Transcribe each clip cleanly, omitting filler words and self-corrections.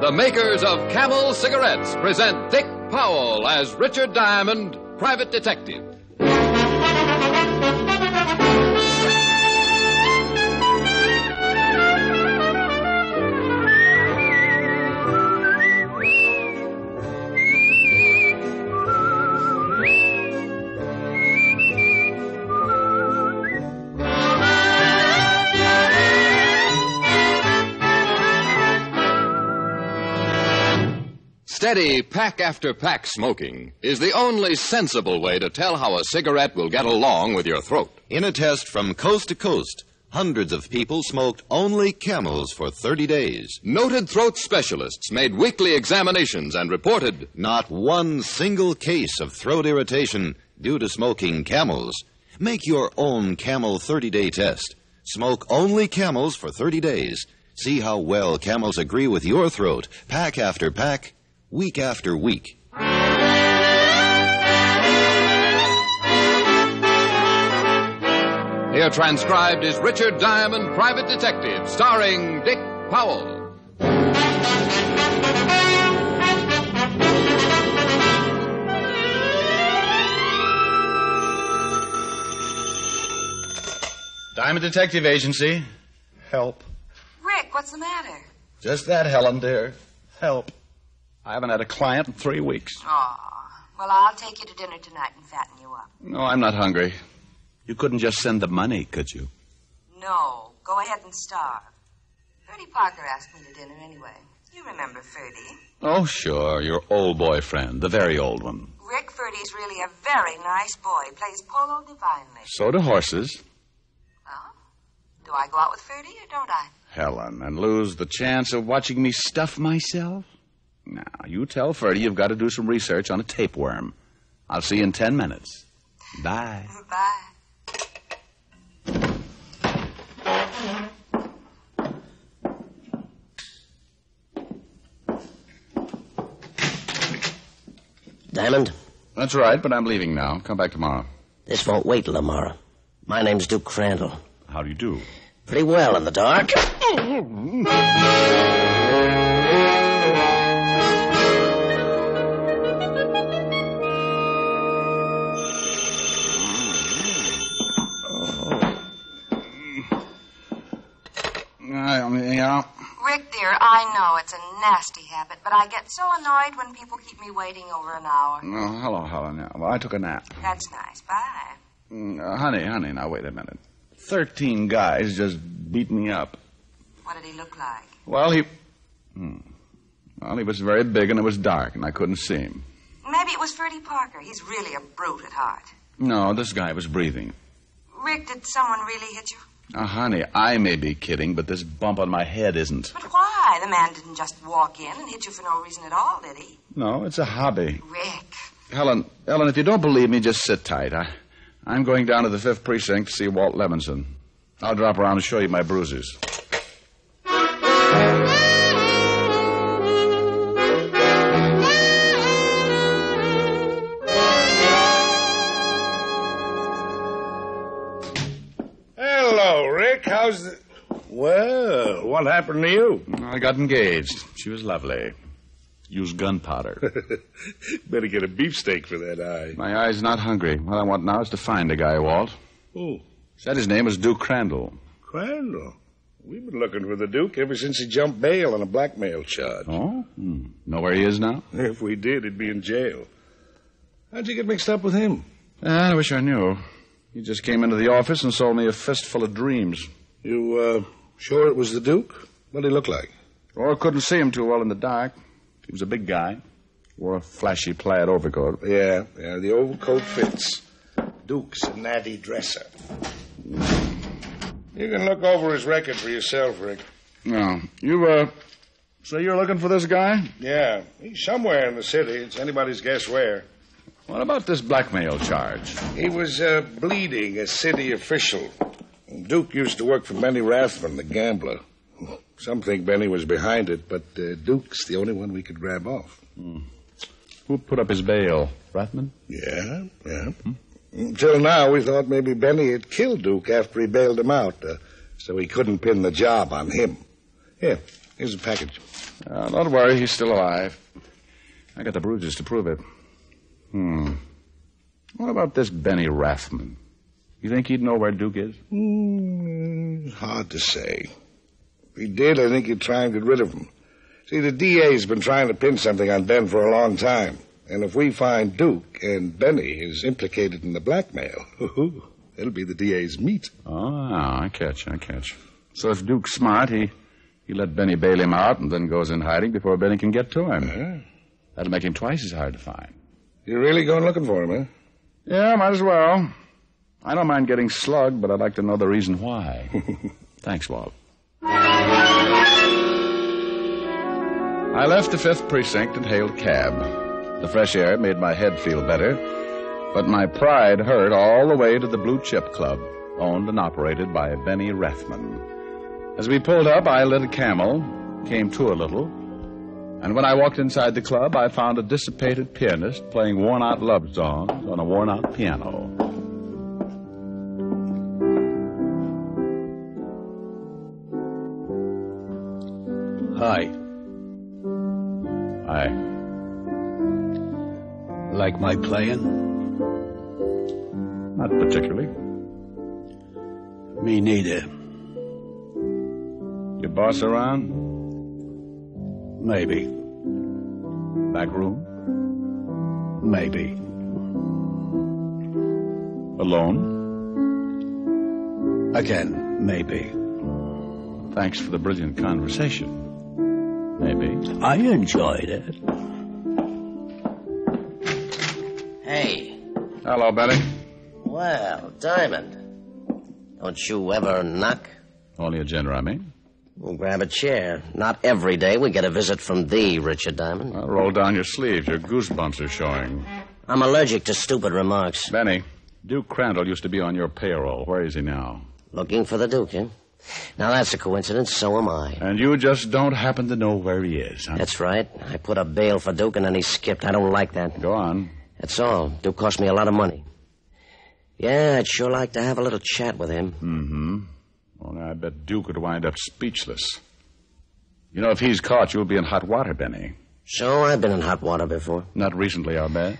The makers of Camel cigarettes present Dick Powell as Richard Diamond, private detective. Steady pack after pack smoking is the only sensible way to tell how a cigarette will get along with your throat. In a test from coast to coast, hundreds of people smoked only Camels for 30 days. Noted throat specialists made weekly examinations and reported not one single case of throat irritation due to smoking Camels. Make your own Camel 30-day test. Smoke only Camels for 30 days. See how well Camels agree with your throat, pack after pack, week after week. Here transcribed is Richard Diamond, Private Detective, starring Dick Powell. Diamond Detective Agency. Help. Rick, what's the matter? Just that, Helen, dear. Help. I haven't had a client in 3 weeks. Aw. Well, I'll take you to dinner tonight and fatten you up. No, I'm not hungry. You couldn't just send the money, could you? No. Go ahead and starve. Ferdy Parker asked me to dinner anyway. You remember Ferdy. Oh, sure. Your old boyfriend. The very old one. Rick, Ferdy's really a very nice boy. Plays polo divinely. So do horses. Well, do I go out with Ferdy or don't I? Helen, and lose the chance of watching me stuff myself? Now, you tell Ferdy you've got to do some research on a tapeworm. I'll see you in 10 minutes. Bye. Bye. Diamond? That's right, but I'm leaving now. Come back tomorrow. This won't wait till tomorrow. My name's Duke Crandall. How do you do? Pretty well in the dark. Yeah. Rick, dear, I know it's a nasty habit, but I get so annoyed when people keep me waiting over an hour. Oh, hello, Helen. Yeah. Well, I took a nap. That's nice. Bye. Honey, now wait a minute. 13 guys just beat me up. What did he look like? Well, he was very big and it was dark and I couldn't see him. Maybe it was Ferdy Parker. He's really a brute at heart. No, this guy was breathing. Rick, did someone really hit you? Honey, I may be kidding, but this bump on my head isn't. But why? The man didn't just walk in and hit you for no reason at all, did he? No, it's a hobby. Rick. Helen, if you don't believe me, just sit tight. I'm going down to the 5th Precinct to see Walt Levinson. I'll drop around and show you my bruises. Hello, Rick. How's the... Well, what happened to you? I got engaged. She was lovely. Used gunpowder. Better get a beefsteak for that eye. My eye's not hungry. What I want now is to find a guy, Walt. Who? Said his name was Duke Crandall. Crandall? We've been looking for the Duke ever since he jumped bail on a blackmail charge. Oh? Know where he is now? If we did, he'd be in jail. How'd you get mixed up with him? I wish I knew. He just came into the office and sold me a fistful of dreams. You, sure it was the Duke? What did he look like? Oh, I couldn't see him too well in the dark. He was a big guy. Wore a flashy plaid overcoat. Yeah, the overcoat fits. Duke's a natty dresser. You can look over his record for yourself, Rick. No. So you're looking for this guy? Yeah, he's somewhere in the city. It's anybody's guess where. What about this blackmail charge? He was bleeding a city official. Duke used to work for Benny Rathman, the gambler. Some think Benny was behind it, but Duke's the only one we could grab off. Who put up his bail? Rathman? Yeah. Until now, we thought maybe Benny had killed Duke after he bailed him out, so he couldn't pin the job on him. Here, Here's a package. Don't worry, he's still alive. I got the bruises to prove it. What about this Benny Rathman? You think he'd know where Duke is? Hard to say. If he did, I think he'd try and get rid of him. See, the DA's been trying to pin something on Ben for a long time. And if we find Duke and Benny is implicated in the blackmail, it'll be the DA's meat. Oh, I catch. So if Duke's smart, he let Benny bail him out and then goes in hiding before Benny can get to him. That'll make him twice as hard to find. You're really going looking for him, huh? Yeah, might as well. I don't mind getting slugged, but I'd like to know the reason why. Thanks, Walt. I left the 5th Precinct and hailed a cab. The fresh air made my head feel better, but my pride hurt all the way to the Blue Chip Club, owned and operated by Benny Rathman. As we pulled up, I lit a Camel, came to a little, and when I walked inside the club, I found a dissipated pianist playing worn-out love songs on a worn-out piano. Hi. Hi. Like my playing? Not particularly. Me neither. Your boss around? Maybe. Back room? Maybe. Alone? Again, maybe. Thanks for the brilliant conversation. Maybe. I enjoyed it. Hey. Hello, Benny. Well, Diamond. Don't you ever knock? Only a gin rummy. We'll grab a chair. Not every day we get a visit from thee, Richard Diamond. Well, roll down your sleeves. Your goosebumps are showing. I'm allergic to stupid remarks. Benny, Duke Crandall used to be on your payroll. Where is he now? Looking for the Duke, eh? Now, that's a coincidence. So am I. And you just don't happen to know where he is, huh? That's right. I put up bail for Duke, and then he skipped. I don't like that. Go on. That's all. Duke cost me a lot of money. Yeah, I'd sure like to have a little chat with him. Mm-hmm. Only I bet Duke would wind up speechless. You know, if he's caught, you'll be in hot water, Benny. So, I've been in hot water before. Not recently, I'll bet.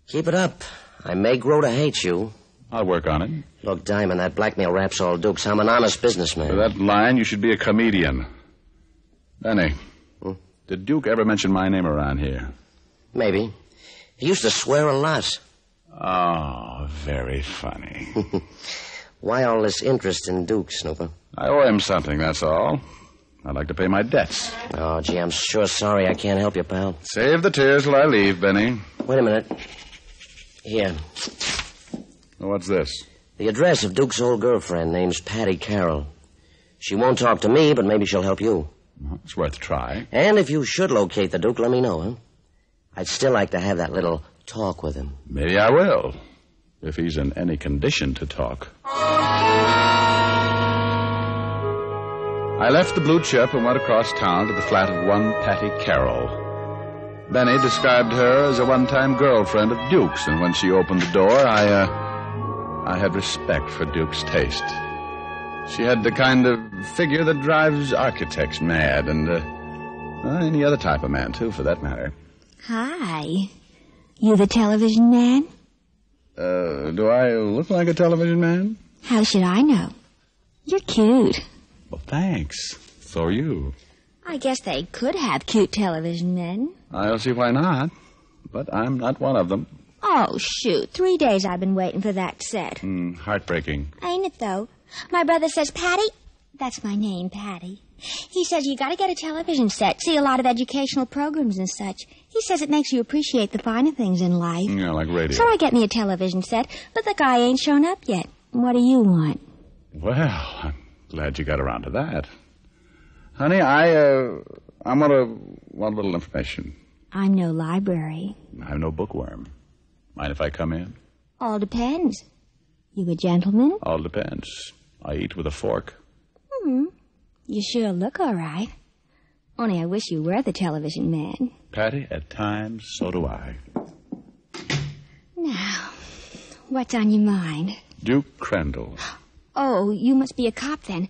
Keep it up. I may grow to hate you. I'll work on it. Look, Diamond, that blackmail rap's all Duke's. I'm an honest businessman. For that line, you should be a comedian. Benny, did Duke ever mention my name around here? Maybe. He used to swear a lot. Oh, very funny. Why all this interest in Duke, Snooper? I owe him something, that's all. I'd like to pay my debts. Oh, gee, I'm sure sorry I can't help you, pal. Save the tears till I leave, Benny. Wait a minute. Here. What's this? The address of Duke's old girlfriend. Name's Patty Carroll. She won't talk to me, but maybe she'll help you. Well, it's worth a try. And if you should locate the Duke, let me know, huh? I'd still like to have that little talk with him. Maybe I will, if he's in any condition to talk. I left the Blue Chip and went across town to the flat of one Patty Carroll. Benny described her as a one-time girlfriend of Duke's, and when she opened the door, I had respect for Duke's taste. She had the kind of figure that drives architects mad, and any other type of man, too, for that matter. Hi. You the television man? Do I look like a television man? How should I know? You're cute. Well, thanks. So are you. I guess they could have cute television men. I don't see why not, but I'm not one of them. Oh, shoot. 3 days I've been waiting for that set. Heartbreaking. Ain't it, though? My brother says, Patty, that's my name, Patty. He says you got to get a television set, see a lot of educational programs and such. He says it makes you appreciate the finer things in life. Yeah, like radio. So I get me a television set, but the guy ain't shown up yet. What do you want? Well, I'm glad you got around to that. Honey, I'm want a little information. I'm no library. I'm no bookworm. Mind if I come in? All depends. You a gentleman? All depends. I eat with a fork. You sure look all right. Only I wish you were the television man. Patty, at times, so do I. Now, what's on your mind? Duke Crandall. Oh, you must be a cop then.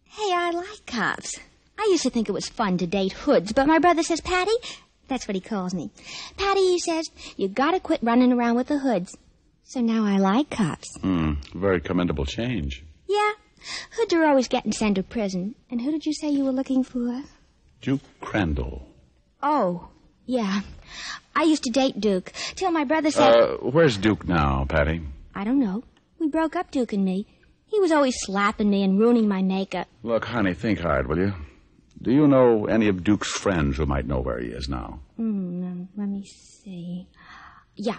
Hey, I like cops. I used to think it was fun to date hoods, but my brother says, Patty, that's what he calls me. Patty, he says, you gotta quit running around with the hoods. So now I like cops. Very commendable change. Yeah. Hoods are always getting sent to prison. And who did you say you were looking for? Duke Crandall. Oh, yeah. I used to date Duke, till my brother said... Where's Duke now, Patty? I don't know. We broke up, Duke and me. He was always slapping me and ruining my makeup. Look, honey, think hard, will you? Do you know any of Duke's friends who might know where he is now? Let me see. Yeah,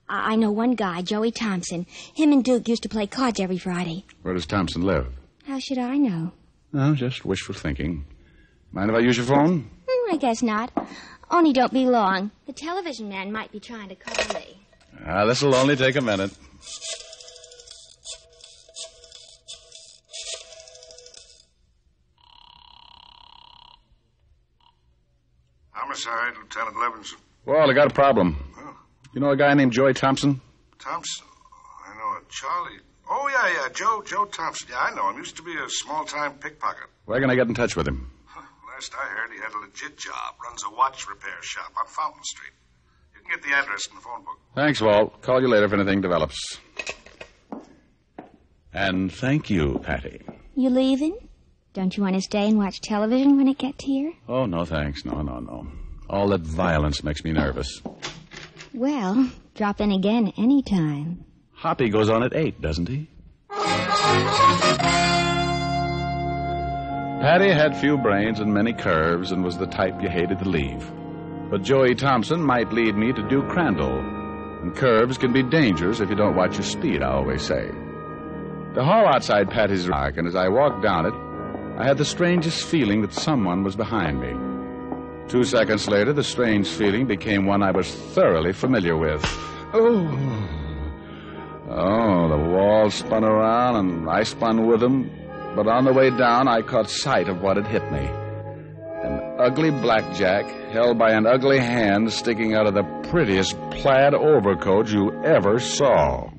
I know one guy, Joey Thompson. Him and Duke used to play cards every Friday. Where does Thompson live? How should I know? No, just wishful thinking. Mind if I use your phone? I guess not. Only don't be long. The television man might be trying to call me. This'll only take a minute. Homicide, Lieutenant Levinson. Well, I got a problem. Oh. You know a guy named Joey Thompson? Thompson? I know a Charlie. Oh, yeah, Joe Thompson. Yeah, I know him. Used to be a small-time pickpocket. Where can I get in touch with him? Last I heard, he had a legit job. Runs a watch repair shop on Fountain Street. You can get the address in the phone book. Thanks, Walt. Call you later if anything develops. And thank you, Patty. You leaving? Don't you want to stay and watch television when it gets here? Oh, no, thanks. No. All that violence makes me nervous. Well, drop in again anytime. Hoppy goes on at 8, doesn't he? Patty had few brains and many curves and was the type you hated to leave. But Joey Thompson might lead me to Duke Crandall. And curves can be dangerous if you don't watch your speed, I always say. The hall outside Patty's rock, and as I walked down it, I had the strangest feeling that someone was behind me. 2 seconds later, the strange feeling became one I was thoroughly familiar with. Oh, the wall spun around, and I spun with them. But on the way down, I caught sight of what had hit me. An ugly blackjack held by an ugly hand sticking out of the prettiest plaid overcoat you ever saw.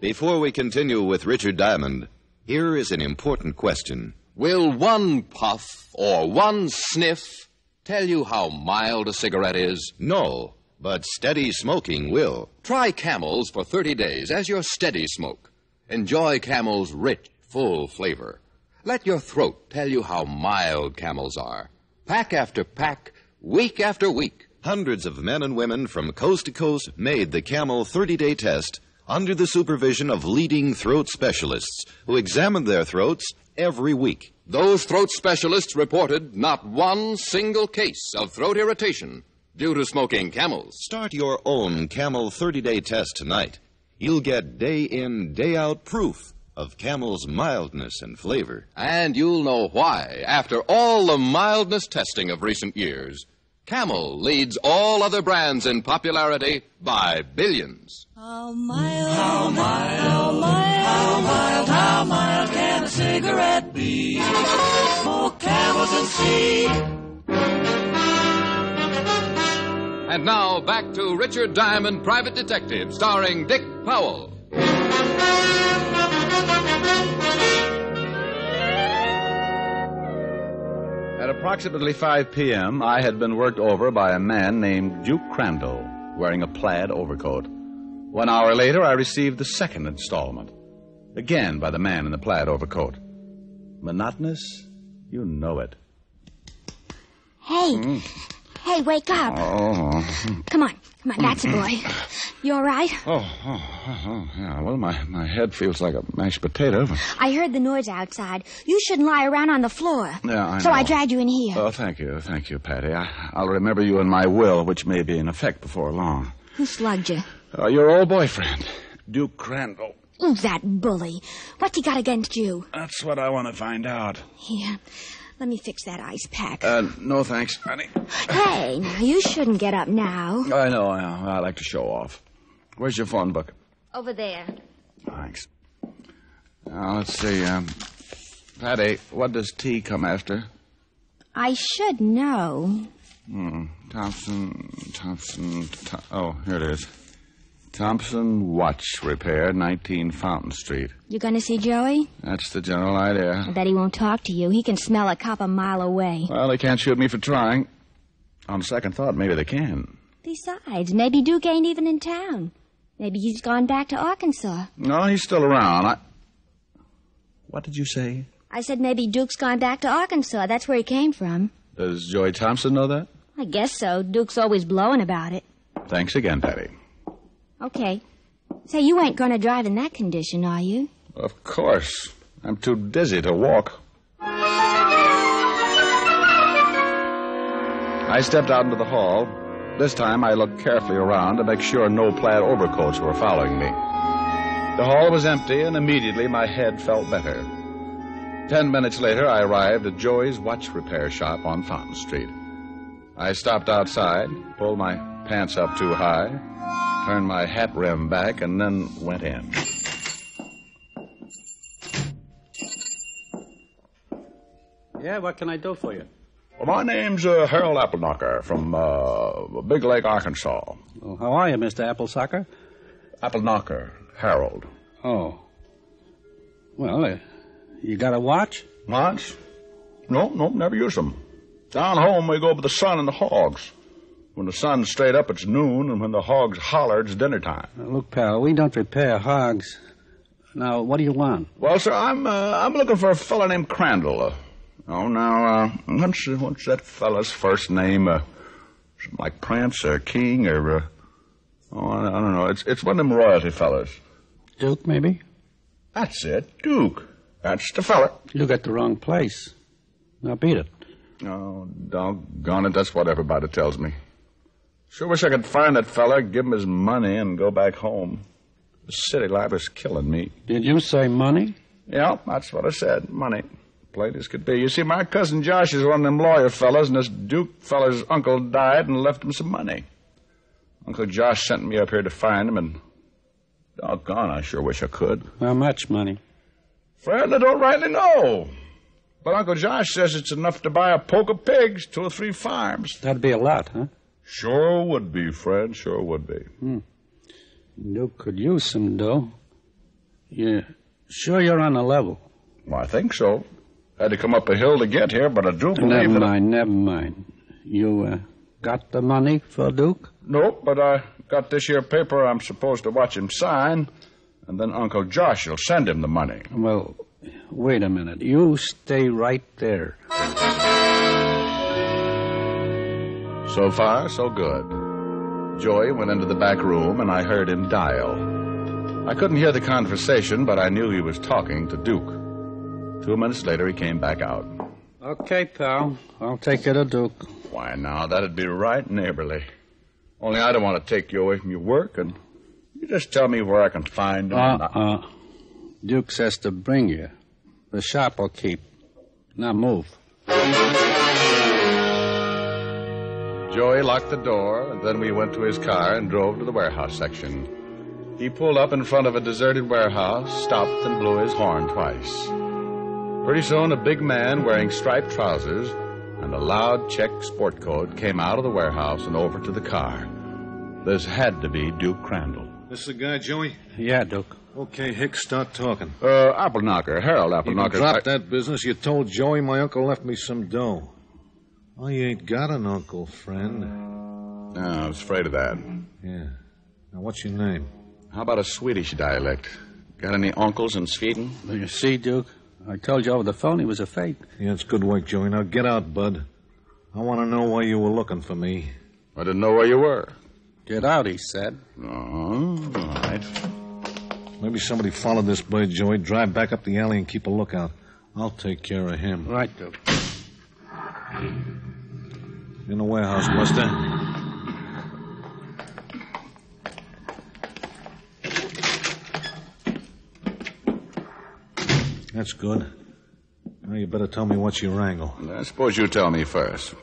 Before we continue with Richard Diamond, here is an important question. Will one puff or one sniff tell you how mild a cigarette is? No, but steady smoking will. Try Camels for 30 days as your steady smoke. Enjoy Camel's rich, full flavor. Let your throat tell you how mild Camels are. Pack after pack, week after week. Hundreds of men and women from coast to coast made the Camel 30-day test under the supervision of leading throat specialists who examined their throats every week. Those throat specialists reported not one single case of throat irritation due to smoking Camels. Start your own Camel 30-day test tonight. You'll get day-in, day-out proof of Camel's mildness and flavor. And you'll know why, after all the mildness testing of recent years, Camel leads all other brands in popularity by billions. How mild, how mild, how mild, how mild, how mild can a cigarette be? Smoke Camels and see. And now, back to Richard Diamond, Private Detective, starring Dick Powell. At approximately 5 p.m., I had been worked over by a man named Duke Crandall, wearing a plaid overcoat. 1 hour later, I received the second installment, again by the man in the plaid overcoat. Monotonous? You know it. Hey, hey, wake up. Oh. Come on, that's a boy. You all right? Yeah, well, my head feels like a mashed potato. I heard the noise outside. You shouldn't lie around on the floor. Yeah, I know. So I dragged you in here. Oh, thank you, Patty. I'll remember you in my will, which may be in effect before long. Who slugged you? Your old boyfriend, Duke Crandall. Oh, that bully. What's he got against you? That's what I want to find out. Here, let me fix that ice pack. No thanks, honey. Hey, now, you shouldn't get up now. I know. I like to show off. Where's your phone book? Over there. Thanks. Now, let's see. Patty, what does T come after? I should know. Oh, here it is. Thompson Watch Repair, 19 Fountain Street. You gonna see Joey? That's the general idea. I bet he won't talk to you. He can smell a cop a mile away. Well, they can't shoot me for trying. On second thought, maybe they can. Besides, maybe Duke ain't even in town. Maybe he's gone back to Arkansas. No, he's still around. What did you say? I said maybe Duke's gone back to Arkansas. That's where he came from. Does Joey Thompson know that? I guess so. Duke's always blowing about it. Thanks again, Patty. Okay. Say, you ain't gonna drive in that condition, are you? Of course. I'm too dizzy to walk. I stepped out into the hall. This time I looked carefully around to make sure no plaid overcoats were following me. The hall was empty, and immediately my head felt better. 10 minutes later, I arrived at Joey's watch repair shop on Fountain Street. I stopped outside, pulled my pants up too high, turned my hat rim back, and then went in. Yeah, what can I do for you? Well, my name's Harold Appleknocker from Big Lake, Arkansas. Well, how are you, Mr. Applesucker? Appleknocker, Harold. Oh. Well, you got a watch? Watch? No, never use them. Down home, we go by the sun and the hogs. When the sun's straight up, it's noon, and when the hogs holler, it's dinner time. Look, pal, we don't repair hogs. Now, what do you want? Well, sir, I'm looking for a fellow named Crandall. What's that fella's first name? Something like Prince or King or, I don't know. It's one of them royalty fellas. Duke, maybe? That's it, Duke. That's the fella. You got the wrong place. Now, beat it. Oh, doggone it, that's what everybody tells me. Sure wish I could find that fella, give him his money, and go back home. The city life is killing me. Did you say money? Yeah, that's what I said, money. Plain as could be. You see, my cousin Josh is one of them lawyer fellas, and this Duke fella's uncle died and left him some money. Uncle Josh sent me up here to find him, and doggone, I sure wish I could. How much money? Friend, I don't rightly know. But Uncle Josh says it's enough to buy a poke of pigs, 2 or 3 farms. That'd be a lot, huh? Sure would be, Fred, sure would be. Duke could use some dough. Yeah. Sure you're on the level? Well, I think so. Had to come up a hill to get here, but I do believe Never mind. You got the money for Duke? Nope, but I got this here paper I'm supposed to watch him sign, and then Uncle Josh will send him the money. Well, wait a minute. You stay right there. So far, so good. Joey went into the back room, and I heard him dial. I couldn't hear the conversation, but I knew he was talking to Duke. 2 minutes later, he came back out. Okay, pal. I'll take you to Duke. Why, now, that'd be right neighborly. Only I don't want to take you away from your work, and you just tell me where I can find him. Duke says to bring you. The shop will keep. Now move. Joey locked the door, and then we went to his car and drove to the warehouse section. He pulled up in front of a deserted warehouse, stopped, and blew his horn twice. Pretty soon, a big man wearing striped trousers and a loud check sport coat came out of the warehouse and over to the car. This had to be Duke Crandall. This the guy, Joey? Yeah, Duke. Okay, Hicks, start talking. Appleknocker, Harold Appleknocker. You dropped that business. You told Joey my uncle left me some dough. Oh, you ain't got an uncle, friend. No, I was afraid of that. Yeah. Now, what's your name? How about a Swedish dialect? Got any uncles in Sweden? Well, you see, Duke, I told you over the phone he was a fake. Yeah, it's good work, Joey. Now, get out, bud. I want to know why you were looking for me. I didn't know where you were. Get out, he said. Oh, all right. Maybe somebody followed this bird, Joey. Drive back up the alley and keep a lookout. I'll take care of him. Right, Duke. In the warehouse, Buster. That's good. Now you better tell me what's your wrangle. I suppose you tell me first.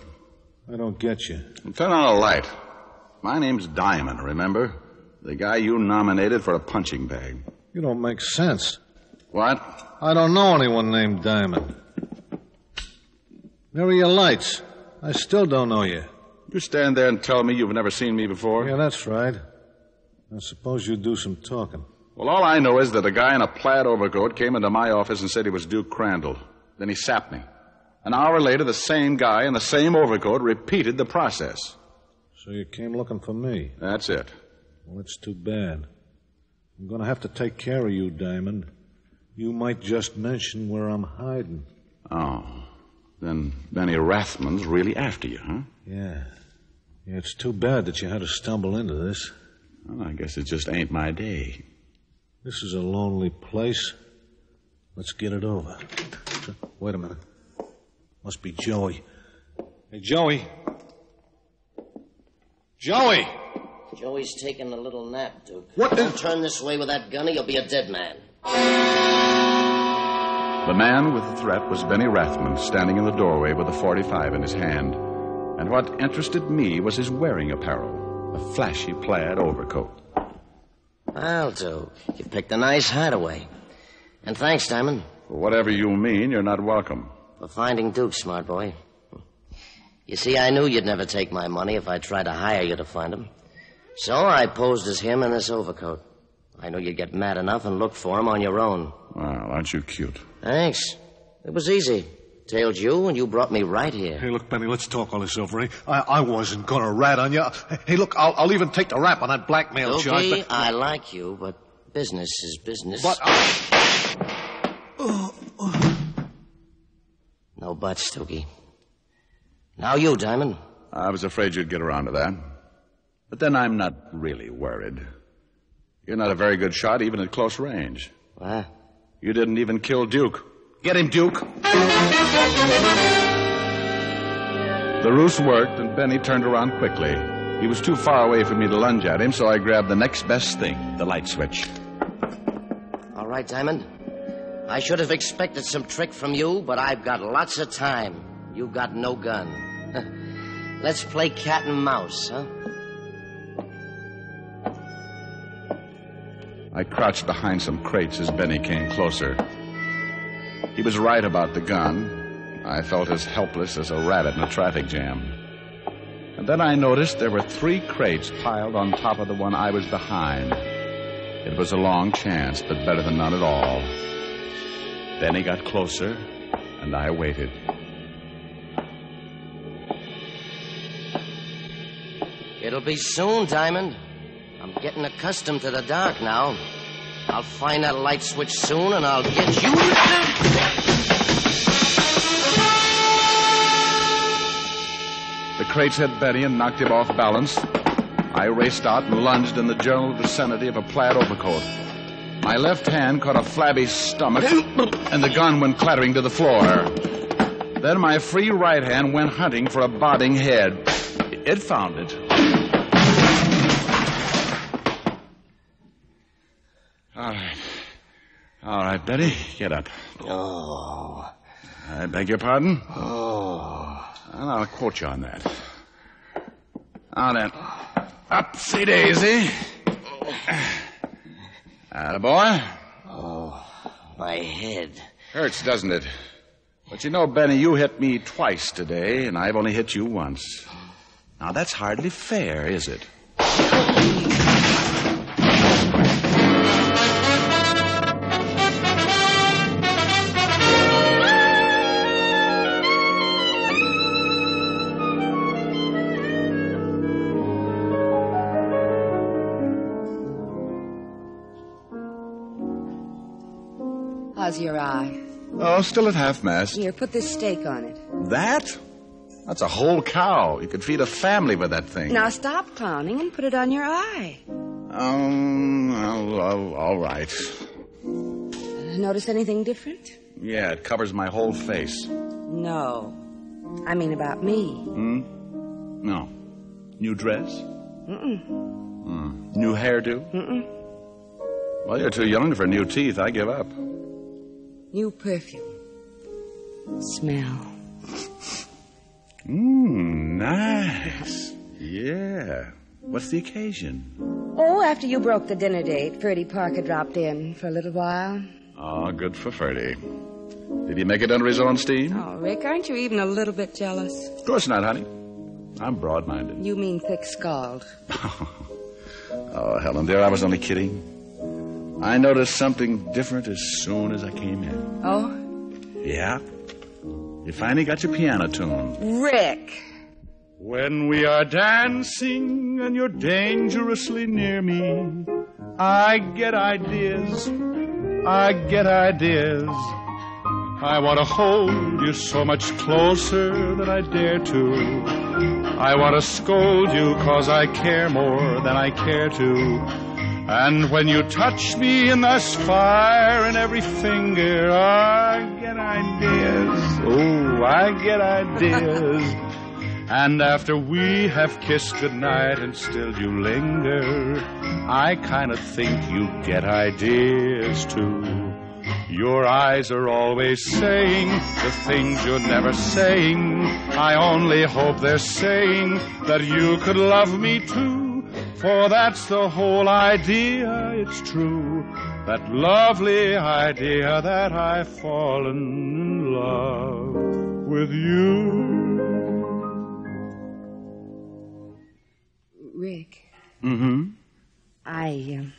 I don't get you. Turn on a light. My name's Diamond, remember? The guy you nominated for a punching bag. You don't make sense. What? I don't know anyone named Diamond. Where are your lights? I still don't know you. You stand there and tell me you've never seen me before? Yeah, that's right. I suppose you do some talking. Well, all I know is that a guy in a plaid overcoat came into my office and said he was Duke Crandall. Then he sapped me. An hour later, the same guy in the same overcoat repeated the process. So you came looking for me? That's it. Well, it's too bad. I'm going to have to take care of you, Diamond. You might just mention where I'm hiding. Oh. Then Benny Rathman's really after you, huh? Yeah. Yeah, it's too bad that you had to stumble into this. Well, I guess it just ain't my day. This is a lonely place. Let's get it over. Wait a minute. Must be Joey. Hey, Joey. Joey! Joey's taking a little nap, Duke. What? Don't turn this way with that gun or you'll be a dead man. The man with the threat was Benny Rathman, standing in the doorway with a .45 in his hand. And what interested me was his wearing apparel, a flashy plaid overcoat. Well, Duke, you picked a nice hideaway. And thanks, Diamond. For whatever you mean, you're not welcome. For finding Duke, smart boy. You see, I knew you'd never take my money if I tried to hire you to find him. So I posed as him in this overcoat. I knew you'd get mad enough and look for him on your own. Well, aren't you cute? Thanks. It was easy. Tailed you, and you brought me right here. Hey, look, Benny, let's talk all this over, eh? I wasn't going to rat on you. Hey, look, I'll even take the rap on that blackmail charge. Doogie, I like you, but business is business. But... No buts, Doogie. Now you, Diamond. I was afraid you'd get around to that. But then I'm not really worried. You're not a very good shot, even at close range. What? You didn't even kill Duke. Get him, Duke. The ruse worked, and Benny turned around quickly. He was too far away for me to lunge at him, so I grabbed the next best thing, the light switch. All right, Diamond. I should have expected some trick from you, but I've got lots of time. You've got no gun. Let's play cat and mouse, huh? I crouched behind some crates as Benny came closer. He was right about the gun. I felt as helpless as a rabbit in a traffic jam. And then I noticed there were 3 crates piled on top of the one I was behind. It was a long chance, but better than none at all. Benny got closer, and I waited. It'll be soon, Diamond. I'm getting accustomed to the dark now. I'll find that light switch soon, and I'll get you... The crates hit Benny and knocked him off balance. I raced out and lunged in the general vicinity of a plaid overcoat. My left hand caught a flabby stomach, and the gun went clattering to the floor. Then my free right hand went hunting for a bobbing head. It found it. All right, Betty, get up. Oh. I beg your pardon? Oh. Well, I'll quote you on that. Now then, upsy daisy. Attaboy. Oh, my head. Hurts, doesn't it? But you know, Benny, you hit me twice today, and I've only hit you once. Now, that's hardly fair, is it? How's your eye? Oh, still at half-mast. Here, put this steak on it. That? That's a whole cow. You could feed a family with that thing. Now stop clowning and put it on your eye. All right. Notice anything different? Yeah, it covers my whole face. No. I mean about me. No. New dress? New hairdo? Well, you're too young for new teeth. I give up. New perfume. Smell. Nice. Yeah. What's the occasion? Oh, after you broke the dinner date, Ferdy Parker dropped in for a little while. Oh, good for Ferdy. Did he make it under his own steam? Oh, Rick, aren't you even a little bit jealous? Of course not, honey. I'm broad-minded. You mean thick-skulled. Oh, Helen, dear, I was only kidding. I noticed something different as soon as I came in. Oh? Yeah. You finally got your piano tuned. Rick. When we are dancing and you're dangerously near me, I get ideas. I want to hold you so much closer than I dare to. I want to scold you 'cause I care more than I care to. And when you touch me and there's fire in every finger, I get ideas. Oh, I get ideas. And after we have kissed goodnight and still you linger, I kind of think you get ideas too. Your eyes are always saying the things you're never saying. I only hope they're saying that you could love me too. For that's the whole idea, it's true. That lovely idea that I've fallen in love with you. Rick. Mm-hmm. I'm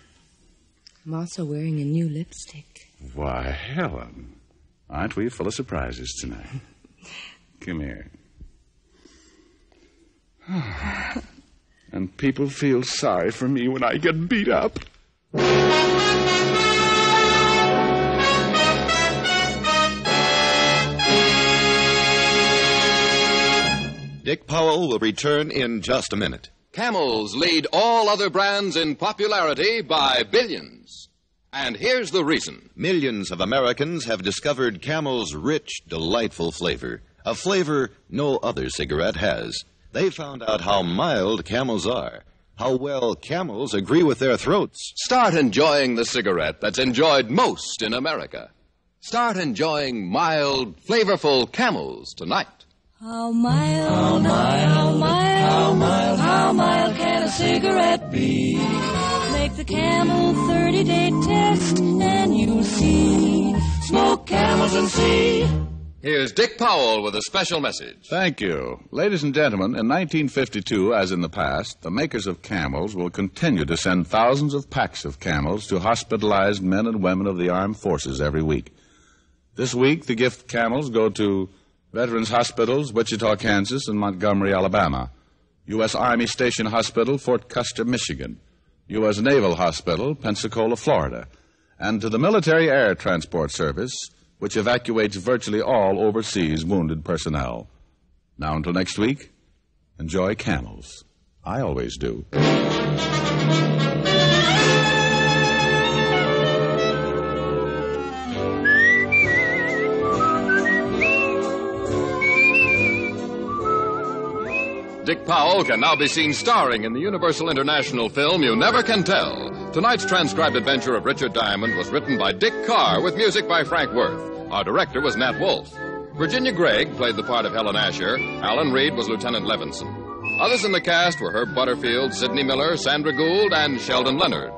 also wearing a new lipstick. Why, Helen, aren't we full of surprises tonight? Come here. And people feel sorry for me when I get beat up. Dick Powell will return in just a minute. Camels lead all other brands in popularity by billions. And here's the reason. Millions of Americans have discovered Camel's rich, delightful flavor, a flavor no other cigarette has. They found out how mild Camels are, how well Camels agree with their throats. Start enjoying the cigarette that's enjoyed most in America. Start enjoying mild, flavorful Camels tonight. How mild can a cigarette be? Make the Camel 30-day test and you'll see. Smoke Camels and see. Here's Dick Powell with a special message. Thank you. Ladies and gentlemen, in 1952, as in the past, the makers of Camels will continue to send thousands of packs of Camels to hospitalized men and women of the armed forces every week. This week, the gift Camels go to Veterans Hospitals, Wichita, Kansas, and Montgomery, Alabama. U.S. Army Station Hospital, Fort Custer, Michigan. U.S. Naval Hospital, Pensacola, Florida. And to the Military Air Transport Service, which evacuates virtually all overseas wounded personnel. Now until next week, enjoy Camels. I always do. Dick Powell can now be seen starring in the Universal International film You Never Can Tell. Tonight's transcribed adventure of Richard Diamond was written by Dick Carr with music by Frank Worth. Our director was Nat Wolfe. Virginia Gregg played the part of Helen Asher. Alan Reed was Lieutenant Levinson. Others in the cast were Herb Butterfield, Sidney Miller, Sandra Gould, and Sheldon Leonard.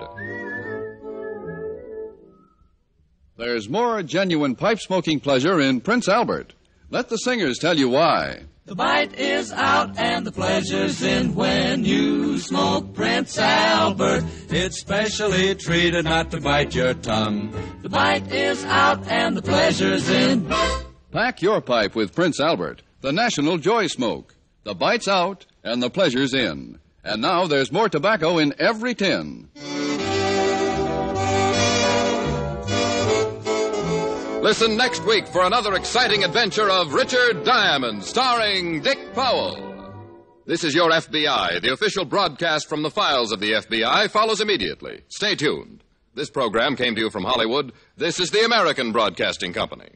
There's more genuine pipe-smoking pleasure in Prince Albert. Let the singers tell you why. The bite is out and the pleasure's in when you smoke Prince Albert. It's specially treated not to bite your tongue. The bite is out and the pleasure's in. Pack your pipe with Prince Albert, the national joy smoke. The bite's out and the pleasure's in. And now there's more tobacco in every tin. Listen next week for another exciting adventure of Richard Diamond, starring Dick Powell. This is Your FBI. The official broadcast from the files of the FBI follows immediately. Stay tuned. This program came to you from Hollywood. This is the American Broadcasting Company.